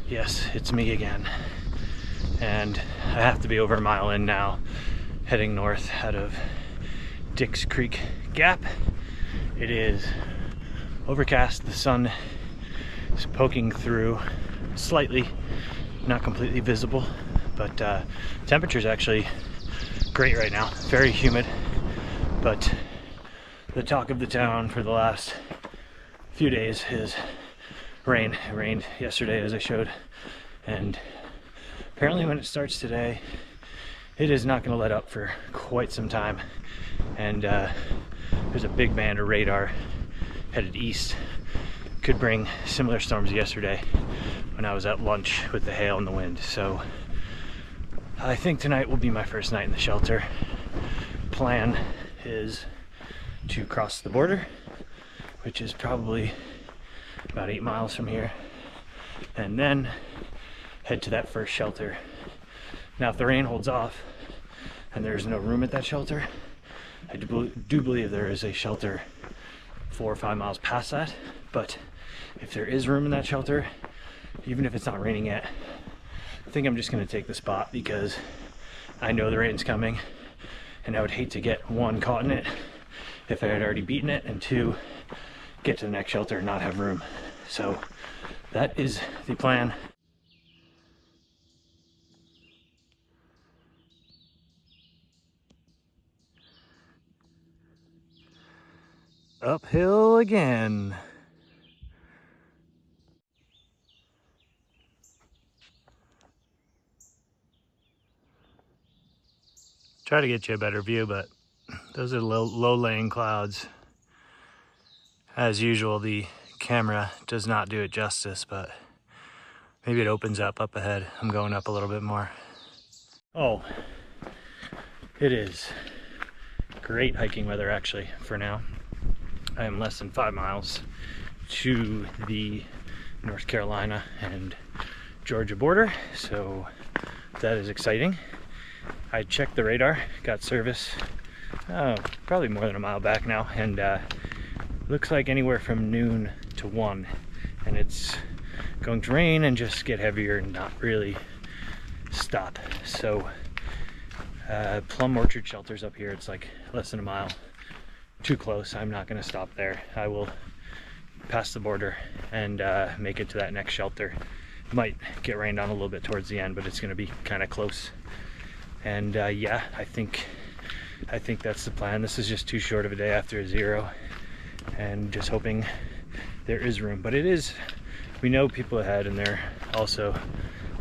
Yes, it's me again. And I have to be over a mile in now, heading north out of Dix Creek Gap. It is overcast, the sun is poking through slightly, not completely visible, but temperature's actually great right now. Very humid, but the talk of the town for the last few days is rain. It rained yesterday, as I showed, and apparently when it starts today, it is not going to let up for quite some time. And there's a big band of radar headed east. Could bring similar storms yesterday when I was at lunch with the hail and the wind. So I think tonight will be my first night in the shelter. Plan is to cross the border, which is probably about 8 miles from here, and then head to that first shelter. Now, if the rain holds off and there's no room at that shelter, I do believe there is a shelter 4 or 5 miles past that. But if there is room in that shelter, even if it's not raining yet, I think I'm just going to take the spot, because I know the rain's coming and I would hate to get, one, caught in it if I had already beaten it, and two, get to the next shelter and not have room. So that is the plan. Uphill again. Try to get you a better view, but those are low-laying clouds. As usual, the camera does not do it justice, but maybe it opens up ahead. I'm going up a little bit more. Oh, it is great hiking weather actually for now. I am less than 5 miles to the North Carolina and Georgia border, so that is exciting. I checked the radar, got service probably more than a mile back now, and looks like anywhere from noon to 1, and it's going to rain and just get heavier and not really stop. So Plum Orchard shelters up here, it's like less than a mile. Too close. I'm not going to stop there. I will pass the border and make it to that next shelter. Might get rained on a little bit towards the end, but it's going to be kind of close. And yeah, I think that's the plan. This is just too short of a day after a 0, and just hoping there is room. But it is, we know people ahead, and they're also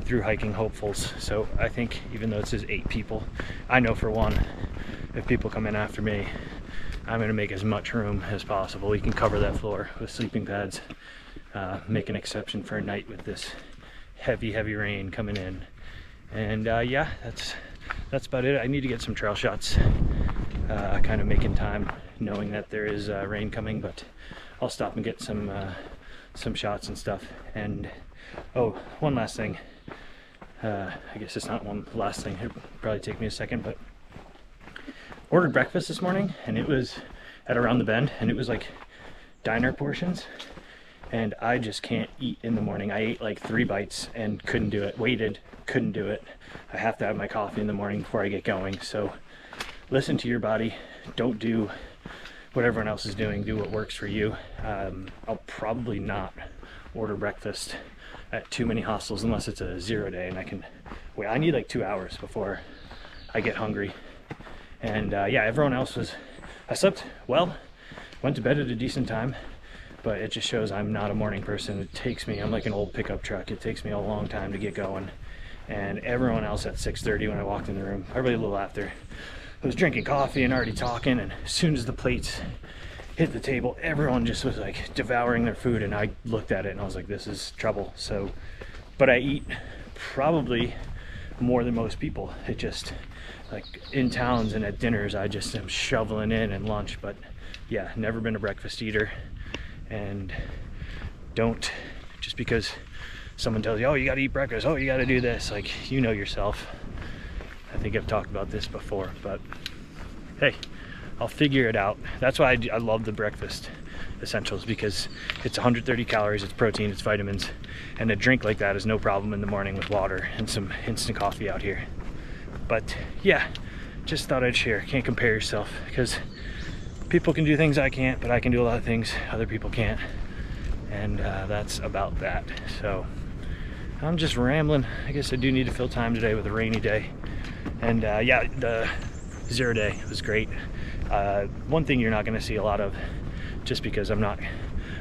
through hiking hopefuls. So I think even though it says 8 people, I know for one, if people come in after me, I'm going to make as much room as possible. We can cover that floor with sleeping pads, make an exception for a night with this heavy rain coming in. And yeah, that's about it. I need to get some trail shots, kind of making time, knowing that there is rain coming, but I'll stop and get some shots and stuff. And oh, one last thing. I guess it's not one last thing. It'll probably take me a second, but ordered breakfast this morning, and it was at Around the Bend, and it was like diner portions, and I just can't eat in the morning. I ate like 3 bites and couldn't do it. Waited, couldn't do it. I have to have my coffee in the morning before I get going. So listen to your body. Don't do what everyone else is doing. Do what works for you. I'll probably not order breakfast at too many hostels unless it's a 0 day, and I can wait. I need like 2 hours before I get hungry. And yeah, everyone else was, I slept well, went to bed at a decent time, but it just shows I'm not a morning person. It takes me, I'm like an old pickup truck. It takes me a long time to get going. And everyone else at 6:30 when I walked in the room, probably a little after, I was drinking coffee and already talking, and as soon as the plates hit the table, everyone just was like devouring their food, and I looked at it and I was like, this is trouble. So, but I eat probably more than most people. It just, like in towns and at dinners, I just am shoveling in and lunch. But yeah, never been a breakfast eater. And don't, just because someone tells you, oh, you got to eat breakfast, oh, you got to do this, like, you know yourself. I think I've talked about this before, but hey, I'll figure it out. That's why I love the breakfast essentials, because it's 130 calories, it's protein, it's vitamins, and a drink like that is no problem in the morning with water and some instant coffee out here. But yeah, just thought I'd share. Can't compare yourself, because people can do things I can't, but I can do a lot of things other people can't, and that's about that. So I'm just rambling. I guess I do need to fill time today with a rainy day. And yeah, the 0 day was great. One thing you're not going to see a lot of, just because I'm not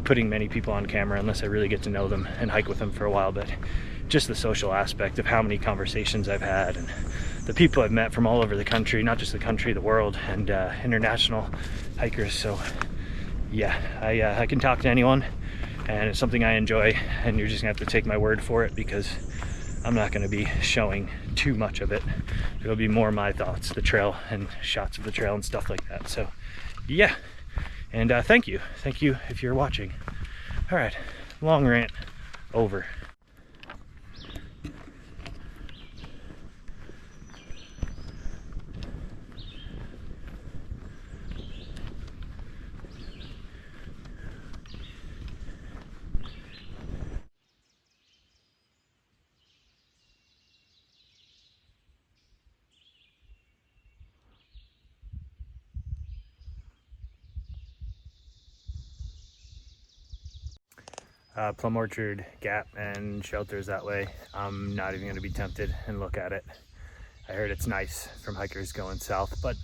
putting many people on camera unless I really get to know them and hike with them for a while, but just the social aspect of how many conversations I've had and the people I've met from all over the country, not just the country, the world, and international hikers. So yeah, I can talk to anyone, and it's something I enjoy, and you're just gonna have to take my word for it, because I'm not gonna be showing too much of it. It'll be more my thoughts, the trail and shots of the trail and stuff like that. So yeah, and thank you if you're watching. All right, long rant over. Plum Orchard Gap and shelters that way. I'm not even going to be tempted and look at it. I heard it's nice from hikers going south, but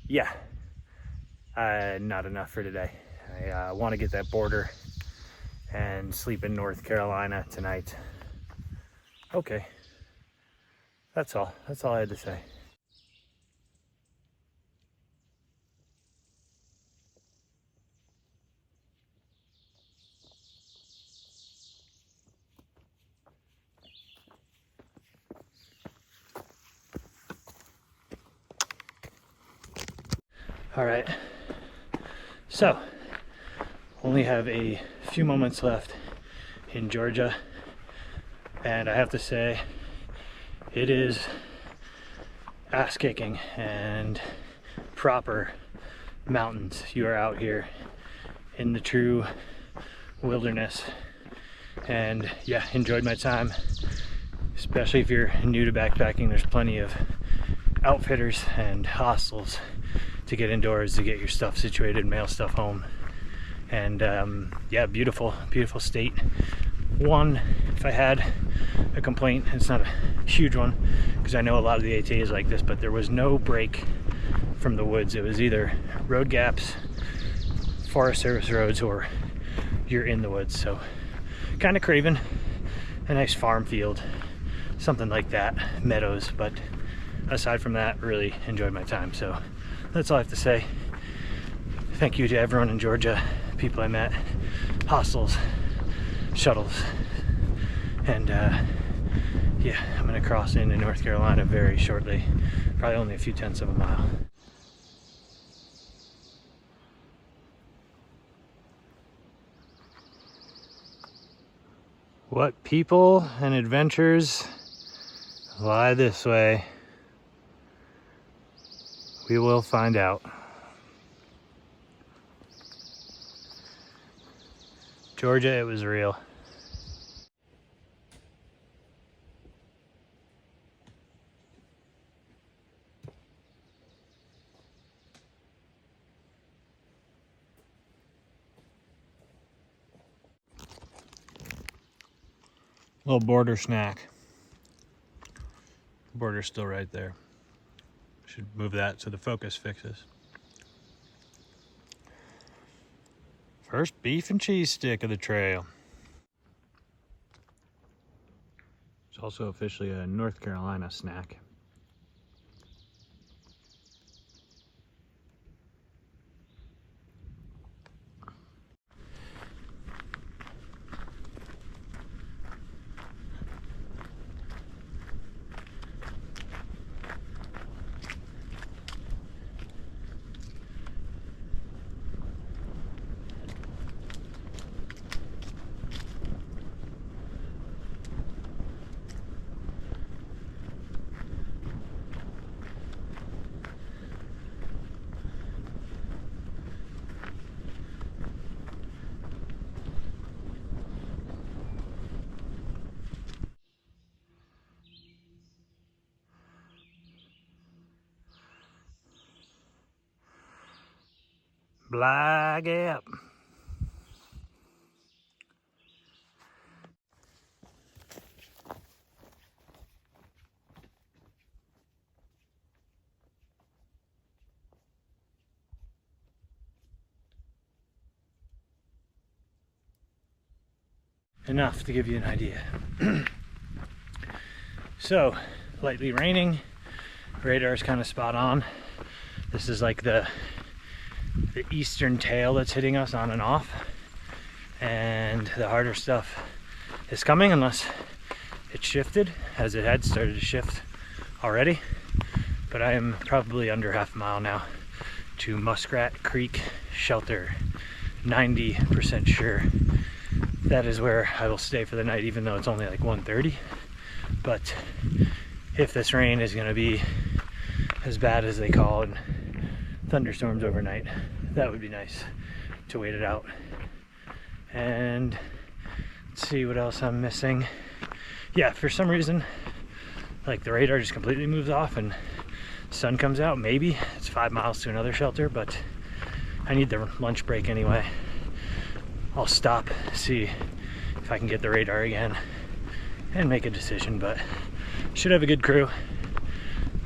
yeah, not enough for today. I want to get that border and sleep in North Carolina tonight. Okay, that's all I had to say. All right, so only have a few moments left in Georgia, and I have to say it is ass kicking and proper mountains. You are out here in the true wilderness, and yeah, enjoyed my time, especially if you're new to backpacking. There's plenty of outfitters and hostels to get indoors, to get your stuff situated, mail stuff home. And yeah, beautiful state. One, if I had a complaint, it's not a huge one, because I know a lot of the AT is like this, but there was no break from the woods. It was either road gaps, Forest Service roads, or you're in the woods. So kind of craving a nice farm field, something like that, meadows. But aside from that, really enjoyed my time. So that's all I have to say. Thank you to everyone in Georgia, people I met, hostels, shuttles, and yeah, I'm gonna cross into North Carolina very shortly, probably only a few tenths of a mile. What people and adventures lie this way? We will find out. Georgia, it was real. Little border snack. Border's still right there. Should move that so the focus fixes. First beef and cheese stick of the trail. It's also officially a North Carolina snack. Blah Gap. Enough to give you an idea. So, lightly raining. Radar is kind of spot on. This is like the eastern tail that's hitting us on and off. And the harder stuff is coming unless it shifted, as it had started to shift already. But I am probably under half a mile now to Muskrat Creek shelter. 90% sure that is where I will stay for the night, even though it's only like 1:30. But if this rain is going to be as bad as they call it, thunderstorms overnight, that would be nice to wait it out. And let's see what else I'm missing. Yeah, for some reason, like the radar just completely moves off and sun comes out. Maybe it's 5 miles to another shelter, but I need the lunch break anyway. I'll stop, see if I can get the radar again and make a decision, but should have a good crew.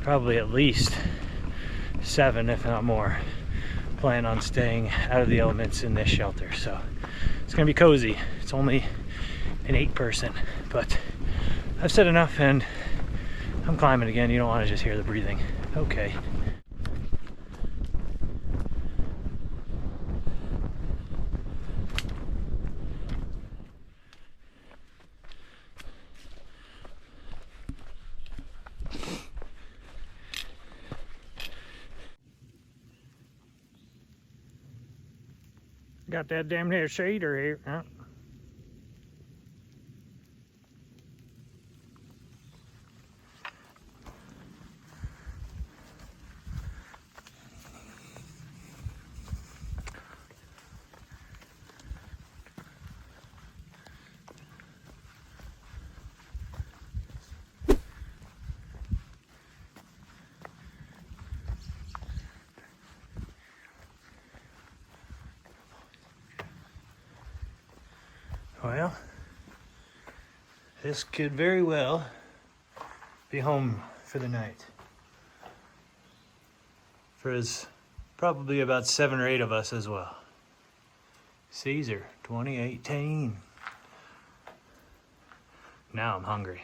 Probably at least 7, if not more. Plan on staying out of the elements in this shelter, so it's gonna be cozy. It's only an 8-person, but I've said enough and I'm climbing again. You don't want to just hear the breathing. Okay. Got that damn near shader here, huh? Well, this could very well be home for the night. There's probably about 7 or 8 of us as well. Caesar 2018. Now I'm hungry.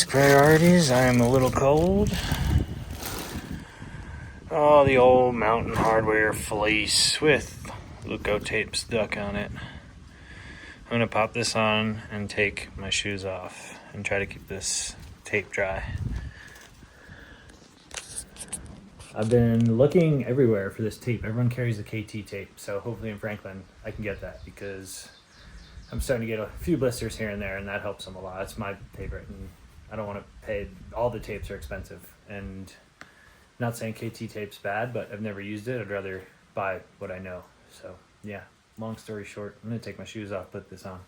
Priorities. I am a little cold. Oh, the old Mountain Hardware fleece with Luco tape stuck on it. I'm gonna pop this on and take my shoes off and try to keep this tape dry. I've been looking everywhere for this tape. Everyone carries a KT tape, so hopefully in Franklin I can get that, because I'm starting to get a few blisters here and there, and that helps them a lot. That's my favorite, and I don't want to pay. All the tapes are expensive, and not saying KT tape's bad, but I've never used it. I'd rather buy what I know. So yeah, long story short, I'm gonna take my shoes off, put this on.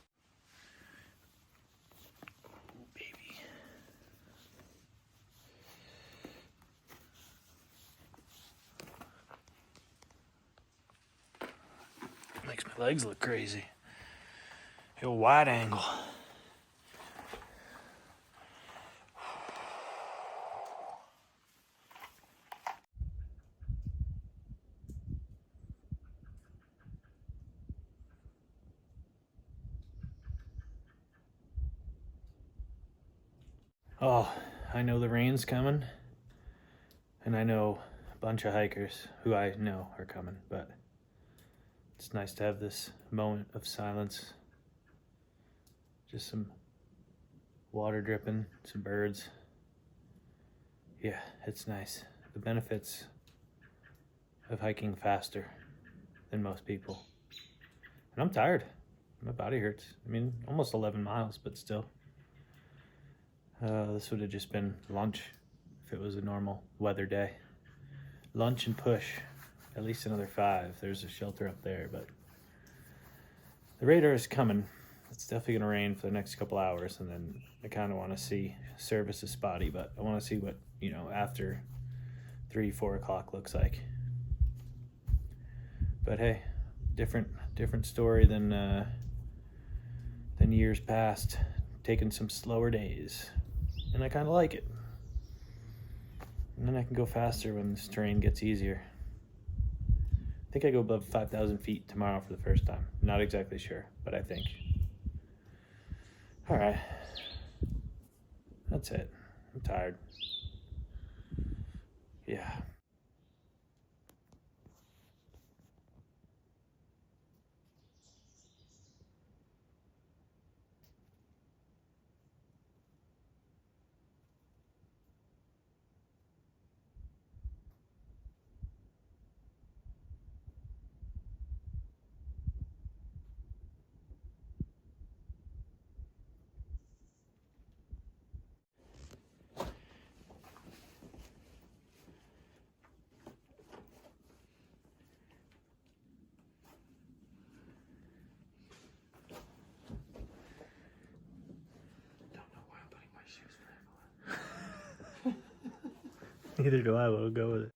Ooh, baby. Makes my legs look crazy. A wide angle. Oh, I know the rain's coming, and I know a bunch of hikers who I know are coming, but it's nice to have this moment of silence. Just some water dripping, some birds. Yeah, it's nice. The benefits of hiking faster than most people. And I'm tired. My body hurts. I mean, almost 11 miles, but still. This would have just been lunch if it was a normal weather day. Lunch and push, at least another 5. There's a shelter up there, but the radar is coming. It's definitely gonna rain for the next couple hours, and then I kind of want to see. Service is spotty, but I want to see what, you know, after 3-4 o'clock looks like. But hey, different story than years past. Taking some slower days, and I kind of like it. And then I can go faster when this terrain gets easier. I think I go above 5,000 feet tomorrow for the first time. Not exactly sure, but I think. All right, that's it. I'm tired. Yeah. Neither do I, but we'll go with it.